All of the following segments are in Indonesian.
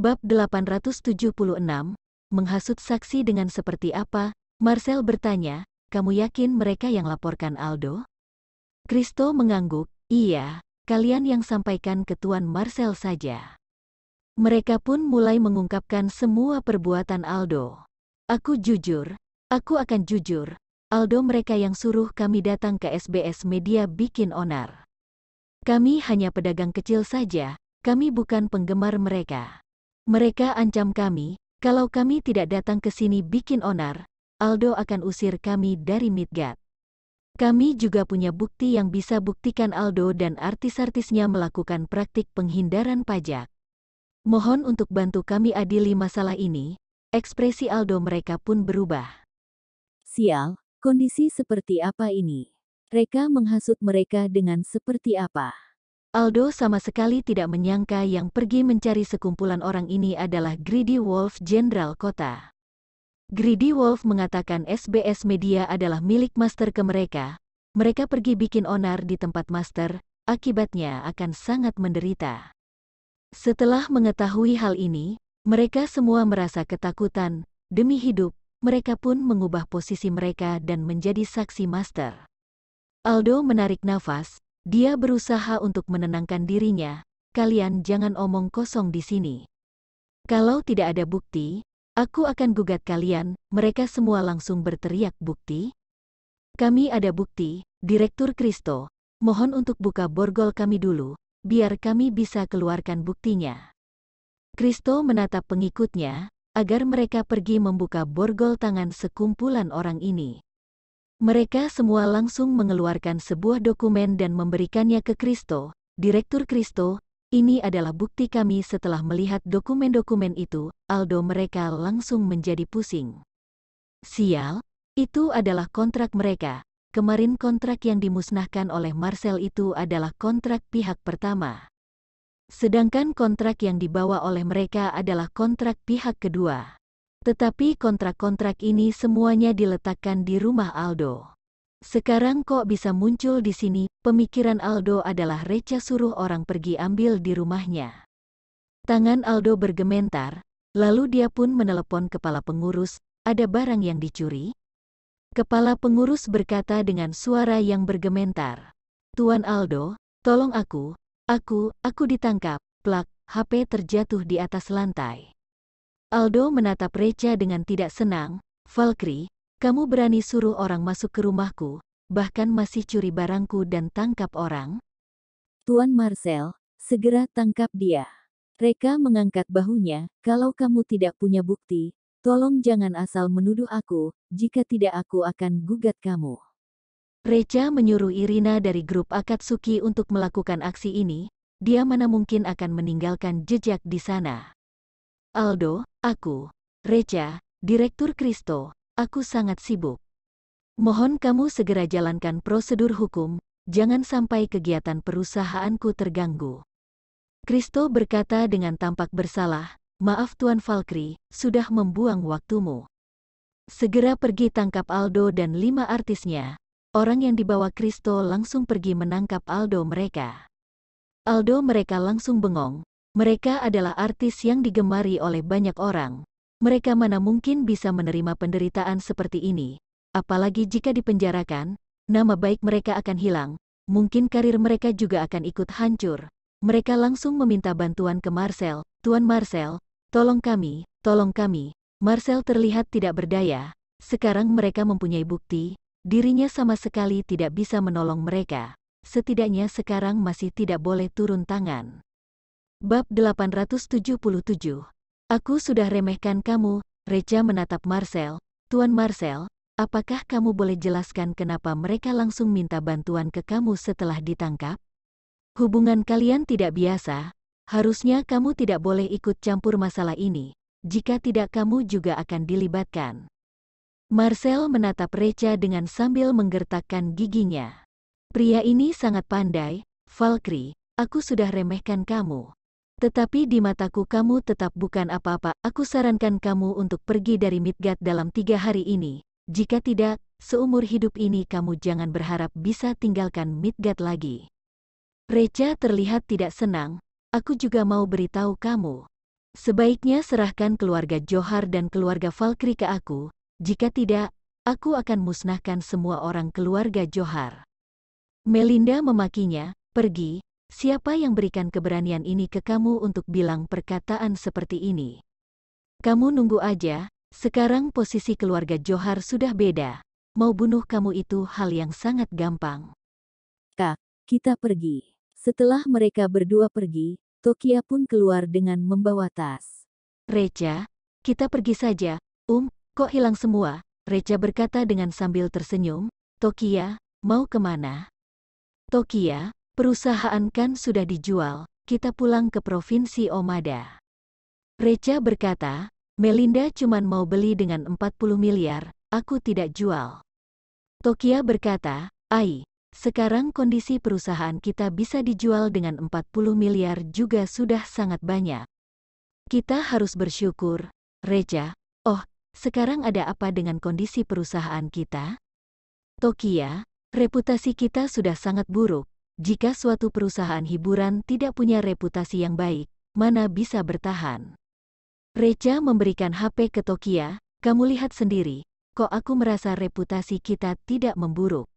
Bab 876, menghasut saksi dengan seperti apa? Marcel bertanya, kamu yakin mereka yang laporkan Aldo? Kristo mengangguk, iya, kalian yang sampaikan ke Tuan Marcel saja. Mereka pun mulai mengungkapkan semua perbuatan Aldo. Aku akan jujur, Aldo mereka yang suruh kami datang ke SBS Media bikin onar. Kami hanya pedagang kecil saja, kami bukan penggemar mereka. Mereka ancam kami, kalau kami tidak datang ke sini bikin onar, Aldo akan usir kami dari Midgard. Kami juga punya bukti yang bisa buktikan Aldo dan artis-artisnya melakukan praktik penghindaran pajak. Mohon untuk bantu kami adili masalah ini. Ekspresi Aldo mereka pun berubah. Sial, kondisi seperti apa ini? Mereka menghasut mereka dengan seperti apa? Aldo sama sekali tidak menyangka yang pergi mencari sekumpulan orang ini adalah Greedy Wolf Jenderal Kota. Greedy Wolf mengatakan SBS Media adalah milik Master ke mereka. Mereka pergi bikin onar di tempat Master, akibatnya akan sangat menderita. Setelah mengetahui hal ini, mereka semua merasa ketakutan. Demi hidup, mereka pun mengubah posisi mereka dan menjadi saksi Master. Aldo menarik nafas. Dia berusaha untuk menenangkan dirinya. Kalian jangan omong kosong di sini. Kalau tidak ada bukti, aku akan gugat kalian. Mereka semua langsung berteriak, bukti? Kami ada bukti, Direktur Kristo. Mohon untuk buka borgol kami dulu, biar kami bisa keluarkan buktinya. Kristo menatap pengikutnya, agar mereka pergi membuka borgol tangan sekumpulan orang ini. Mereka semua langsung mengeluarkan sebuah dokumen dan memberikannya ke Kristo. Direktur Kristo, ini adalah bukti kami. Setelah melihat dokumen-dokumen itu, Aldo mereka langsung menjadi pusing. Sial, itu adalah kontrak mereka. Kemarin kontrak yang dimusnahkan oleh Marcel itu adalah kontrak pihak pertama. Sedangkan kontrak yang dibawa oleh mereka adalah kontrak pihak kedua. Tetapi kontrak-kontrak ini semuanya diletakkan di rumah Aldo. Sekarang kok bisa muncul di sini? Pemikiran Aldo adalah Reca suruh orang pergi ambil di rumahnya. Tangan Aldo bergementar, lalu dia pun menelepon kepala pengurus, ada barang yang dicuri? Kepala pengurus berkata dengan suara yang bergementar. Tuan Aldo, tolong aku ditangkap, plak, HP terjatuh di atas lantai. Aldo menatap Reca dengan tidak senang. Valkyrie, kamu berani suruh orang masuk ke rumahku, bahkan masih curi barangku dan tangkap orang? Tuan Marcel, segera tangkap dia. Reka mengangkat bahunya, kalau kamu tidak punya bukti, tolong jangan asal menuduh aku, jika tidak aku akan gugat kamu. Reca menyuruh Irina dari grup Akatsuki untuk melakukan aksi ini, dia mana mungkin akan meninggalkan jejak di sana. Aldo, Reca, Direktur Kristo, aku sangat sibuk. Mohon kamu segera jalankan prosedur hukum, jangan sampai kegiatan perusahaanku terganggu. Kristo berkata dengan tampak bersalah, maaf Tuan Valkyrie, sudah membuang waktumu. Segera pergi tangkap Aldo dan 5 artisnya. Orang yang dibawa Kristo langsung pergi menangkap Aldo mereka. Aldo mereka langsung bengong. Mereka adalah artis yang digemari oleh banyak orang. Mereka mana mungkin bisa menerima penderitaan seperti ini. Apalagi jika dipenjarakan, nama baik mereka akan hilang. Mungkin karir mereka juga akan ikut hancur. Mereka langsung meminta bantuan ke Marcel. Tuan Marcel, tolong kami. Marcel terlihat tidak berdaya. Sekarang mereka mempunyai bukti. Dirinya sama sekali tidak bisa menolong mereka. Setidaknya sekarang masih tidak boleh turun tangan. Bab 877. Aku sudah remehkan kamu. Reca menatap Marcel. Tuan Marcel, apakah kamu boleh jelaskan kenapa mereka langsung minta bantuan ke kamu setelah ditangkap? Hubungan kalian tidak biasa. Harusnya kamu tidak boleh ikut campur masalah ini. Jika tidak kamu juga akan dilibatkan. Marcel menatap Reca dengan sambil menggertakkan giginya. Pria ini sangat pandai. Valkyrie, aku sudah remehkan kamu. Tetapi di mataku kamu tetap bukan apa-apa. Aku sarankan kamu untuk pergi dari Midgard dalam 3 hari ini. Jika tidak, seumur hidup ini kamu jangan berharap bisa tinggalkan Midgard lagi. Reca terlihat tidak senang. Aku juga mau beritahu kamu. Sebaiknya serahkan keluarga Johar dan keluarga Valkyrie ke aku, jika tidak, aku akan musnahkan semua orang keluarga Johar. Melinda memakinya, pergi, siapa yang berikan keberanian ini ke kamu untuk bilang perkataan seperti ini? Kamu nunggu aja, sekarang posisi keluarga Johar sudah beda, mau bunuh kamu itu hal yang sangat gampang. Kak, kita pergi. Setelah mereka berdua pergi, Tokia pun keluar dengan membawa tas. Recha, kita pergi saja, kok hilang semua? Recha berkata dengan sambil tersenyum. Tokia, mau kemana? Tokia, perusahaan kan sudah dijual, kita pulang ke Provinsi Omada. Recha berkata, Melinda cuman mau beli dengan 40 miliar, aku tidak jual. Tokia berkata, sekarang kondisi perusahaan kita bisa dijual dengan 40 miliar juga sudah sangat banyak. Kita harus bersyukur, Recha. Sekarang ada apa dengan kondisi perusahaan kita? Tokia, reputasi kita sudah sangat buruk. Jika suatu perusahaan hiburan tidak punya reputasi yang baik, mana bisa bertahan? Recha memberikan HP ke Tokia, kamu lihat sendiri, kok aku merasa reputasi kita tidak memburuk.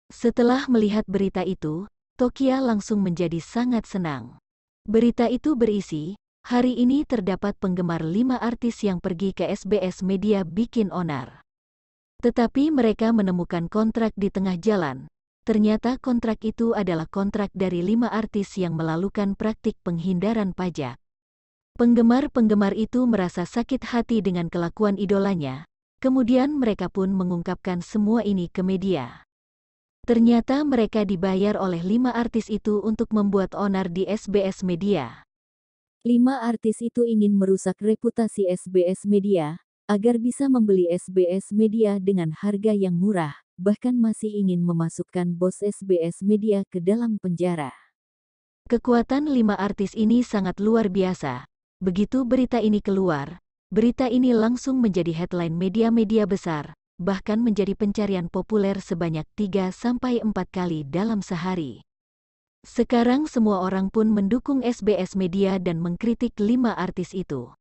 Setelah melihat berita itu, Tokia langsung menjadi sangat senang. Berita itu berisi, hari ini terdapat penggemar 5 artis yang pergi ke SBS Media bikin onar. Tetapi mereka menemukan kontrak di tengah jalan. Ternyata kontrak itu adalah kontrak dari 5 artis yang melakukan praktik penghindaran pajak. Penggemar-penggemar itu merasa sakit hati dengan kelakuan idolanya, kemudian mereka pun mengungkapkan semua ini ke media. Ternyata mereka dibayar oleh 5 artis itu untuk membuat onar di SBS Media. 5 artis itu ingin merusak reputasi SBS Media, agar bisa membeli SBS Media dengan harga yang murah, bahkan masih ingin memasukkan bos SBS Media ke dalam penjara. Kekuatan 5 artis ini sangat luar biasa. Begitu berita ini keluar, berita ini langsung menjadi headline media-media besar, bahkan menjadi pencarian populer sebanyak 3-4 kali dalam sehari. Sekarang semua orang pun mendukung SBS Media dan mengkritik 5 artis itu.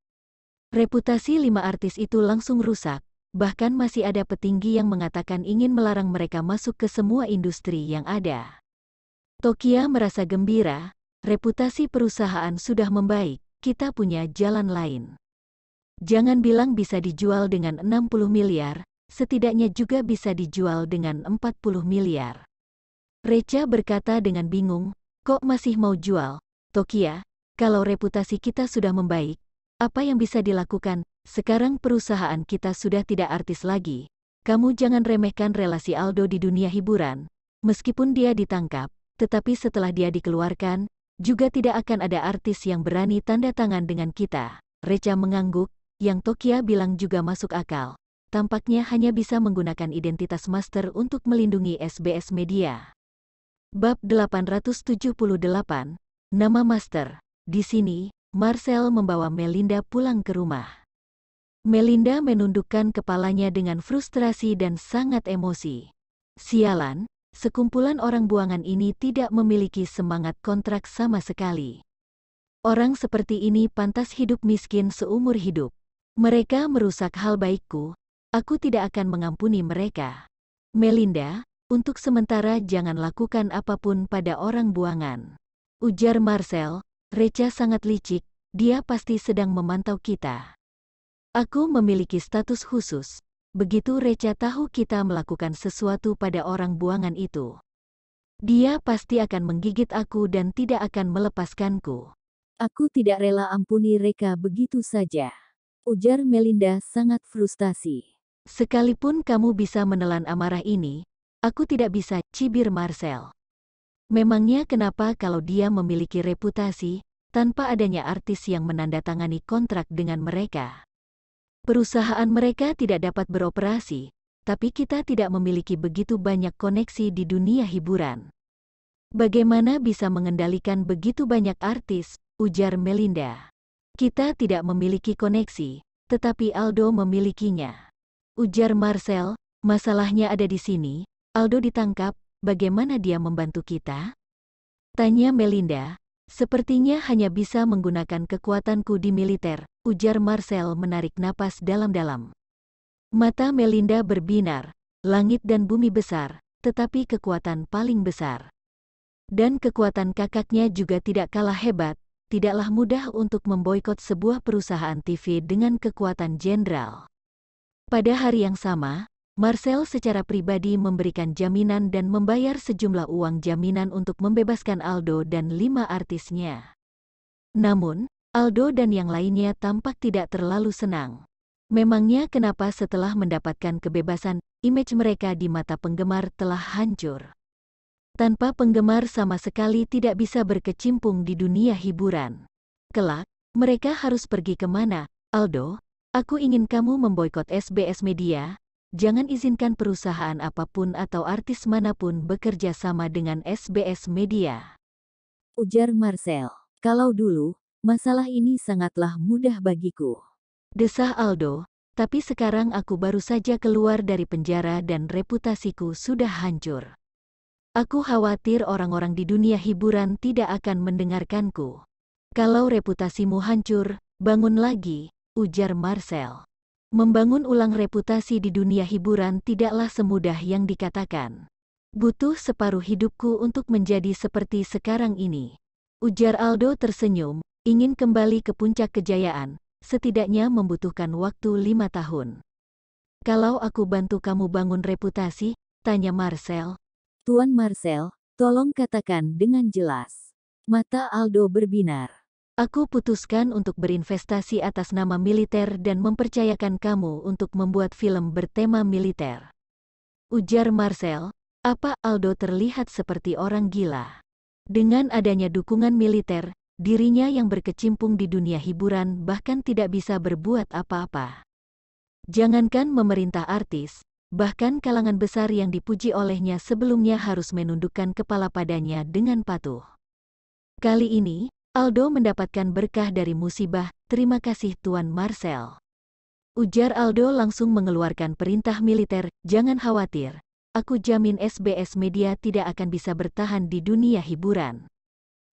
Reputasi 5 artis itu langsung rusak, bahkan masih ada petinggi yang mengatakan ingin melarang mereka masuk ke semua industri yang ada. Tokia merasa gembira, reputasi perusahaan sudah membaik, kita punya jalan lain. Jangan bilang bisa dijual dengan 60 miliar, setidaknya juga bisa dijual dengan 40 miliar. Recha berkata dengan bingung, kok masih mau jual? Tokia, kalau reputasi kita sudah membaik, apa yang bisa dilakukan? Sekarang perusahaan kita sudah tidak artis lagi. Kamu jangan remehkan relasi Aldo di dunia hiburan. Meskipun dia ditangkap, tetapi setelah dia dikeluarkan, juga tidak akan ada artis yang berani tanda tangan dengan kita. Recha mengangguk, yang Tokia bilang juga masuk akal. Tampaknya hanya bisa menggunakan identitas master untuk melindungi SBS Media. Bab 878, Nama Master. Di sini, Marcel membawa Melinda pulang ke rumah. Melinda menundukkan kepalanya dengan frustrasi dan sangat emosi. Sialan, sekumpulan orang buangan ini tidak memiliki semangat kontrak sama sekali. Orang seperti ini pantas hidup miskin seumur hidup. Mereka merusak hal baikku, aku tidak akan mengampuni mereka. Melinda, untuk sementara jangan lakukan apapun pada orang buangan. Ujar Marcel, Recha sangat licik, dia pasti sedang memantau kita. Aku memiliki status khusus, begitu Recha tahu kita melakukan sesuatu pada orang buangan itu. Dia pasti akan menggigit aku dan tidak akan melepaskanku. Aku tidak rela ampuni Reka begitu saja. Ujar Melinda sangat frustasi. Sekalipun kamu bisa menelan amarah ini, aku tidak bisa, cibir Marcel. Memangnya kenapa kalau dia memiliki reputasi, tanpa adanya artis yang menandatangani kontrak dengan mereka? Perusahaan mereka tidak dapat beroperasi, tapi kita tidak memiliki begitu banyak koneksi di dunia hiburan. Bagaimana bisa mengendalikan begitu banyak artis, ujar Melinda. Kita tidak memiliki koneksi, tetapi Aldo memilikinya. Ujar Marcel, masalahnya ada di sini. Aldo ditangkap, bagaimana dia membantu kita? Tanya Melinda. Sepertinya hanya bisa menggunakan kekuatanku di militer, ujar Marcel menarik napas dalam-dalam. Mata Melinda berbinar, langit dan bumi besar, tetapi kekuatan paling besar. Dan kekuatan kakaknya juga tidak kalah hebat, tidaklah mudah untuk memboikot sebuah perusahaan TV dengan kekuatan jenderal. Pada hari yang sama, Marcel secara pribadi memberikan jaminan dan membayar sejumlah uang jaminan untuk membebaskan Aldo dan 5 artisnya. Namun, Aldo dan yang lainnya tampak tidak terlalu senang. Memangnya kenapa setelah mendapatkan kebebasan, image mereka di mata penggemar telah hancur. Tanpa penggemar sama sekali tidak bisa berkecimpung di dunia hiburan. Kelak, mereka harus pergi kemana? Aldo, aku ingin kamu memboikot SBS Media. Jangan izinkan perusahaan apapun atau artis manapun bekerja sama dengan SBS Media. Ujar Marcel. Kalau dulu, masalah ini sangatlah mudah bagiku. Desah Aldo, tapi sekarang aku baru saja keluar dari penjara dan reputasiku sudah hancur. Aku khawatir orang-orang di dunia hiburan tidak akan mendengarkanku. Kalau reputasimu hancur, bangun lagi, ujar Marcel. Membangun ulang reputasi di dunia hiburan tidaklah semudah yang dikatakan. Butuh separuh hidupku untuk menjadi seperti sekarang ini. Ujar Aldo tersenyum, ingin kembali ke puncak kejayaan, setidaknya membutuhkan waktu 5 tahun. Kalau aku bantu kamu bangun reputasi, tanya Marcel. Tuan Marcel, tolong katakan dengan jelas. Mata Aldo berbinar. Aku putuskan untuk berinvestasi atas nama militer dan mempercayakan kamu untuk membuat film bertema militer. Ujar Marcel, apa Aldo terlihat seperti orang gila. Dengan adanya dukungan militer, dirinya yang berkecimpung di dunia hiburan bahkan tidak bisa berbuat apa-apa. Jangankan memerintah artis, bahkan kalangan besar yang dipuji olehnya sebelumnya harus menundukkan kepala padanya dengan patuh. Kali ini, Aldo mendapatkan berkah dari musibah, terima kasih Tuan Marcel. Ujar Aldo langsung mengeluarkan perintah militer, jangan khawatir, aku jamin SBS Media tidak akan bisa bertahan di dunia hiburan.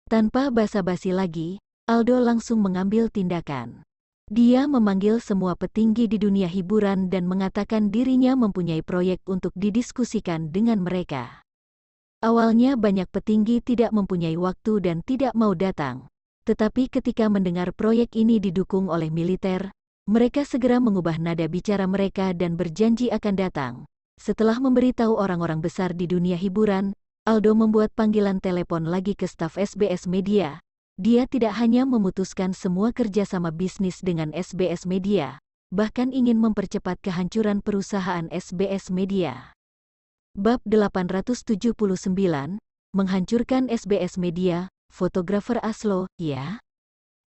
Tanpa basa-basi lagi, Aldo langsung mengambil tindakan. Dia memanggil semua petinggi di dunia hiburan dan mengatakan dirinya mempunyai proyek untuk didiskusikan dengan mereka. Awalnya banyak petinggi tidak mempunyai waktu dan tidak mau datang. Tetapi ketika mendengar proyek ini didukung oleh militer, mereka segera mengubah nada bicara mereka dan berjanji akan datang. Setelah memberitahu orang-orang besar di dunia hiburan, Aldo membuat panggilan telepon lagi ke staf SBS Media. Dia tidak hanya memutuskan semua kerjasama bisnis dengan SBS Media, bahkan ingin mempercepat kehancuran perusahaan SBS Media. Bab 879, Menghancurkan SBS Media, fotografer Aslo, ya?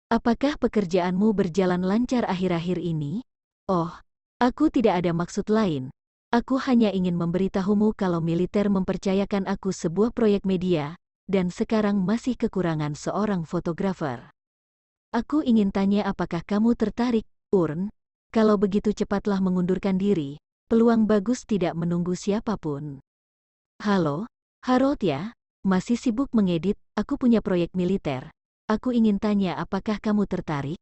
Apakah pekerjaanmu berjalan lancar akhir-akhir ini? Oh, aku tidak ada maksud lain. Aku hanya ingin memberitahumu kalau militer mempercayakan aku sebuah proyek media, dan sekarang masih kekurangan seorang fotografer. Aku ingin tanya apakah kamu tertarik, Urn? Kalau begitu cepatlah mengundurkan diri, peluang bagus tidak menunggu siapapun. Halo, Harold ya? Masih sibuk mengedit, aku punya proyek militer. Aku ingin tanya apakah kamu tertarik?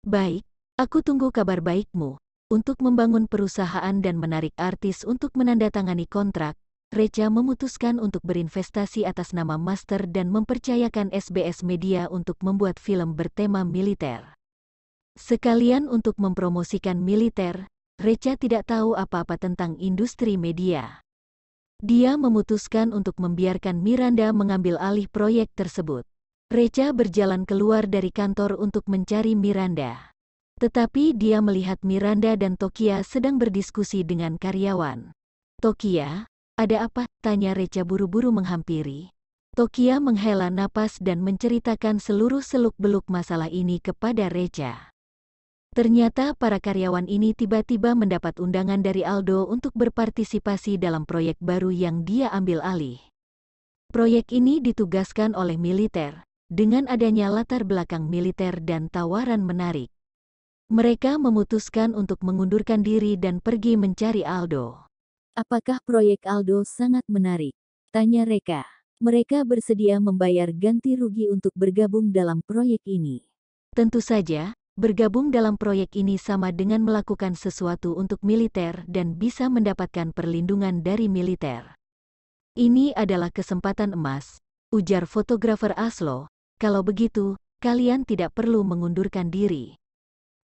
Baik, aku tunggu kabar baikmu. Untuk membangun perusahaan dan menarik artis untuk menandatangani kontrak, Reca memutuskan untuk berinvestasi atas nama Master dan mempercayakan SBS Media untuk membuat film bertema militer. Sekalian untuk mempromosikan militer, Reca tidak tahu apa-apa tentang industri media. Dia memutuskan untuk membiarkan Miranda mengambil alih proyek tersebut. Reca berjalan keluar dari kantor untuk mencari Miranda. Tetapi dia melihat Miranda dan Tokia sedang berdiskusi dengan karyawan. Tokia, ada apa? Tanya Reca buru-buru menghampiri. Tokia menghela napas dan menceritakan seluruh seluk-beluk masalah ini kepada Reca. Ternyata para karyawan ini tiba-tiba mendapat undangan dari Aldo untuk berpartisipasi dalam proyek baru yang dia ambil alih. Proyek ini ditugaskan oleh militer, dengan adanya latar belakang militer dan tawaran menarik. Mereka memutuskan untuk mengundurkan diri dan pergi mencari Aldo. Apakah proyek Aldo sangat menarik? Tanya Reca. Mereka bersedia membayar ganti rugi untuk bergabung dalam proyek ini. Tentu saja, bergabung dalam proyek ini sama dengan melakukan sesuatu untuk militer dan bisa mendapatkan perlindungan dari militer. Ini adalah kesempatan emas, ujar fotografer Aslo. Kalau begitu, kalian tidak perlu mengundurkan diri.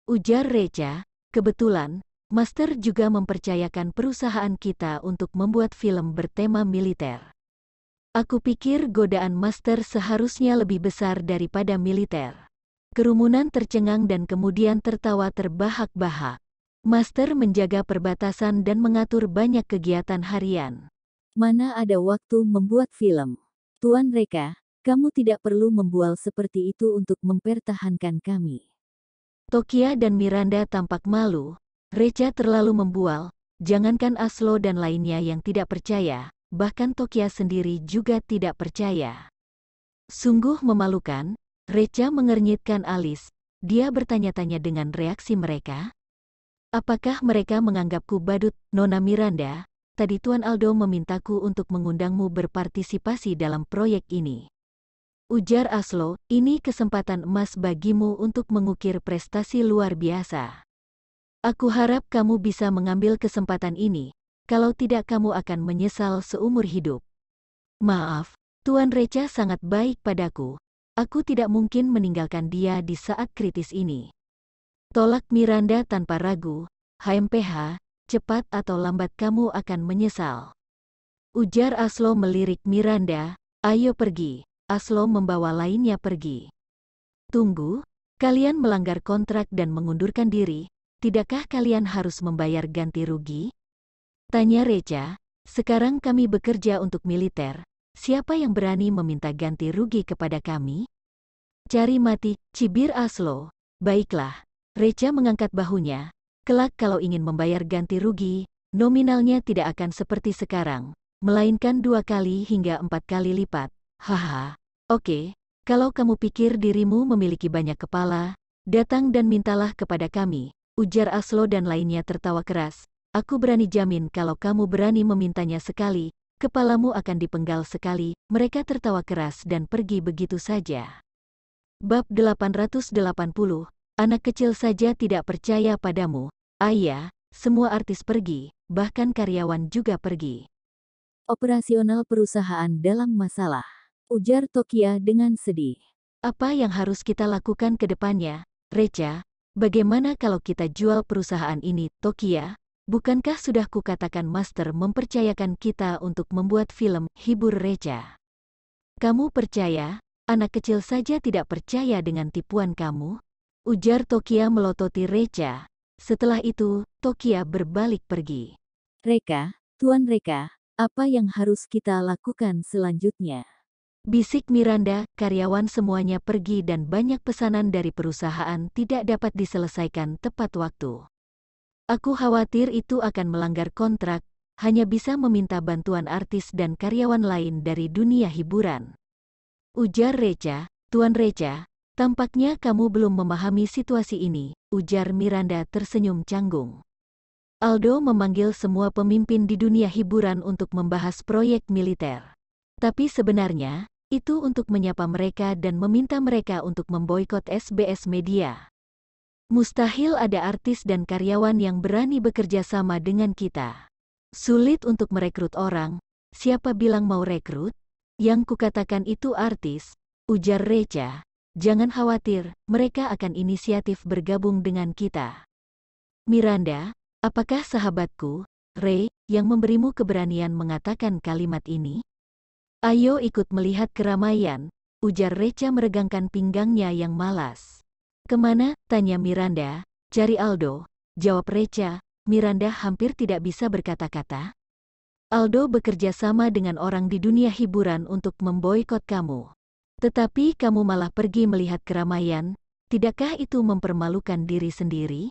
Ujar Recha, kebetulan, Master juga mempercayakan perusahaan kita untuk membuat film bertema militer. Aku pikir godaan Master seharusnya lebih besar daripada militer. Kerumunan tercengang dan kemudian tertawa terbahak-bahak. Master menjaga perbatasan dan mengatur banyak kegiatan harian. Mana ada waktu membuat film? Tuan Reka, kamu tidak perlu membual seperti itu untuk mempertahankan kami. Tokia dan Miranda tampak malu. Recha terlalu membual, jangankan Aslo dan lainnya yang tidak percaya. Bahkan Tokia sendiri juga tidak percaya. Sungguh memalukan, Recha mengernyitkan alis. Dia bertanya-tanya dengan reaksi mereka. Apakah mereka menganggapku badut, Nona Miranda? Tadi Tuan Aldo memintaku untuk mengundangmu berpartisipasi dalam proyek ini. Ujar Aslo, ini kesempatan emas bagimu untuk mengukir prestasi luar biasa. Aku harap kamu bisa mengambil kesempatan ini. Kalau tidak kamu akan menyesal seumur hidup. Maaf, Tuan Recha sangat baik padaku. Aku tidak mungkin meninggalkan dia di saat kritis ini. Tolak Miranda tanpa ragu. HMPH, cepat atau lambat kamu akan menyesal. Ujar Aslo melirik Miranda, ayo pergi. Aslo membawa lainnya pergi. Tunggu, kalian melanggar kontrak dan mengundurkan diri. Tidakkah kalian harus membayar ganti rugi? Tanya Recha, sekarang kami bekerja untuk militer, siapa yang berani meminta ganti rugi kepada kami? Cari mati, cibir Aslo. Baiklah, Recha mengangkat bahunya, kelak kalau ingin membayar ganti rugi, nominalnya tidak akan seperti sekarang, melainkan 2 kali hingga 4 kali lipat. Haha, oke, kalau kamu pikir dirimu memiliki banyak kepala, datang dan mintalah kepada kami, ujar Aslo dan lainnya tertawa keras. Aku berani jamin kalau kamu berani memintanya sekali, kepalamu akan dipenggal sekali. Mereka tertawa keras dan pergi begitu saja. Bab 880, anak kecil saja tidak percaya padamu. Ayah, semua artis pergi, bahkan karyawan juga pergi. Operasional perusahaan dalam masalah. Ujar Tokia dengan sedih. Apa yang harus kita lakukan ke depannya, Recha? Bagaimana kalau kita jual perusahaan ini, Tokia? Bukankah sudah kukatakan Master mempercayakan kita untuk membuat film, hibur Recha. Kamu percaya? Anak kecil saja tidak percaya dengan tipuan kamu? Ujar Tokia melototi Recha. Setelah itu, Tokia berbalik pergi. Reka, Tuan Reka, apa yang harus kita lakukan selanjutnya? Bisik Miranda, karyawan semuanya pergi dan banyak pesanan dari perusahaan tidak dapat diselesaikan tepat waktu. Aku khawatir itu akan melanggar kontrak, hanya bisa meminta bantuan artis dan karyawan lain dari dunia hiburan. Ujar Recha, Tuan Recha, tampaknya kamu belum memahami situasi ini, ujar Miranda tersenyum canggung. Aldo memanggil semua pemimpin di dunia hiburan untuk membahas proyek militer. Tapi sebenarnya, itu untuk menyapa mereka dan meminta mereka untuk memboikot SBS Media. Mustahil ada artis dan karyawan yang berani bekerja sama dengan kita. Sulit untuk merekrut orang, siapa bilang mau rekrut? Yang kukatakan itu artis, ujar Recha. Jangan khawatir, mereka akan inisiatif bergabung dengan kita. Miranda, apakah sahabatku, Ray, yang memberimu keberanian mengatakan kalimat ini? Ayo ikut melihat keramaian, ujar Recha meregangkan pinggangnya yang malas. Kemana? Tanya Miranda. Cari Aldo, jawab Recha. Miranda hampir tidak bisa berkata-kata. Aldo bekerja sama dengan orang di dunia hiburan untuk memboikot kamu. Tetapi kamu malah pergi melihat keramaian, tidakkah itu mempermalukan diri sendiri?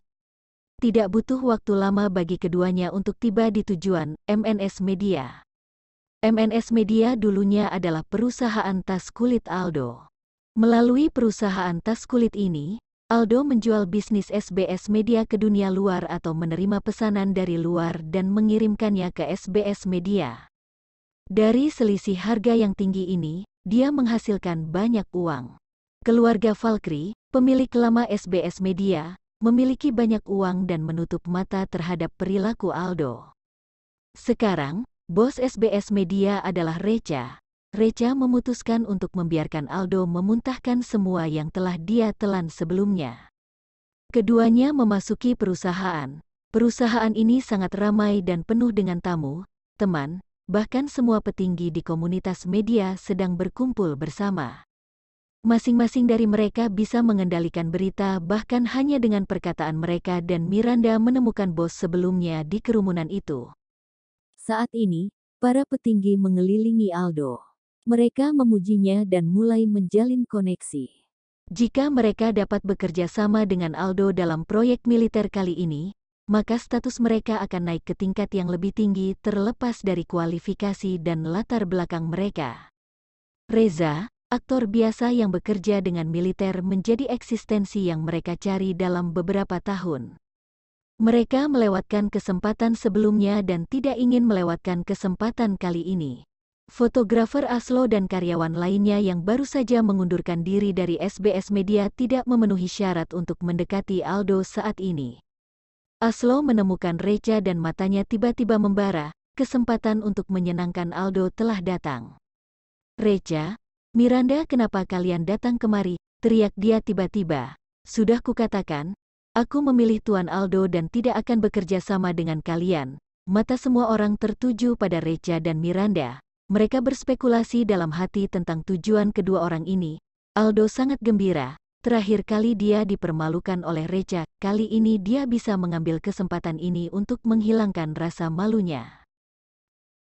Tidak butuh waktu lama bagi keduanya untuk tiba di tujuan, MNS Media. MNS Media dulunya adalah perusahaan tas kulit Aldo. Melalui perusahaan tas kulit ini, Aldo menjual bisnis SBS Media ke dunia luar atau menerima pesanan dari luar dan mengirimkannya ke SBS Media. Dari selisih harga yang tinggi ini, dia menghasilkan banyak uang. Keluarga Valkyrie, pemilik lama SBS Media, memiliki banyak uang dan menutup mata terhadap perilaku Aldo. Sekarang, bos SBS Media adalah Recha. Recha memutuskan untuk membiarkan Aldo memuntahkan semua yang telah dia telan sebelumnya. Keduanya memasuki perusahaan. Perusahaan ini sangat ramai dan penuh dengan tamu, teman, bahkan semua petinggi di komunitas media sedang berkumpul bersama. Masing-masing dari mereka bisa mengendalikan berita bahkan hanya dengan perkataan mereka, dan Miranda menemukan bos sebelumnya di kerumunan itu. Saat ini, para petinggi mengelilingi Aldo. Mereka memujinya dan mulai menjalin koneksi. Jika mereka dapat bekerja sama dengan Aldo dalam proyek militer kali ini, maka status mereka akan naik ke tingkat yang lebih tinggi terlepas dari kualifikasi dan latar belakang mereka. Reza, aktor biasa yang bekerja dengan militer, menjadi eksistensi yang mereka cari dalam beberapa tahun. Mereka melewatkan kesempatan sebelumnya dan tidak ingin melewatkan kesempatan kali ini. Fotografer Aslo dan karyawan lainnya yang baru saja mengundurkan diri dari SBS Media tidak memenuhi syarat untuk mendekati Aldo saat ini. Aslo menemukan Recha dan matanya tiba-tiba membara. Kesempatan untuk menyenangkan Aldo telah datang. "Recha, Miranda, kenapa kalian datang kemari?" teriak dia tiba-tiba. "Sudah kukatakan, aku memilih Tuan Aldo dan tidak akan bekerja sama dengan kalian." Mata semua orang tertuju pada Recha dan Miranda. Mereka berspekulasi dalam hati tentang tujuan kedua orang ini. Aldo sangat gembira. Terakhir kali dia dipermalukan oleh Recha, kali ini dia bisa mengambil kesempatan ini untuk menghilangkan rasa malunya.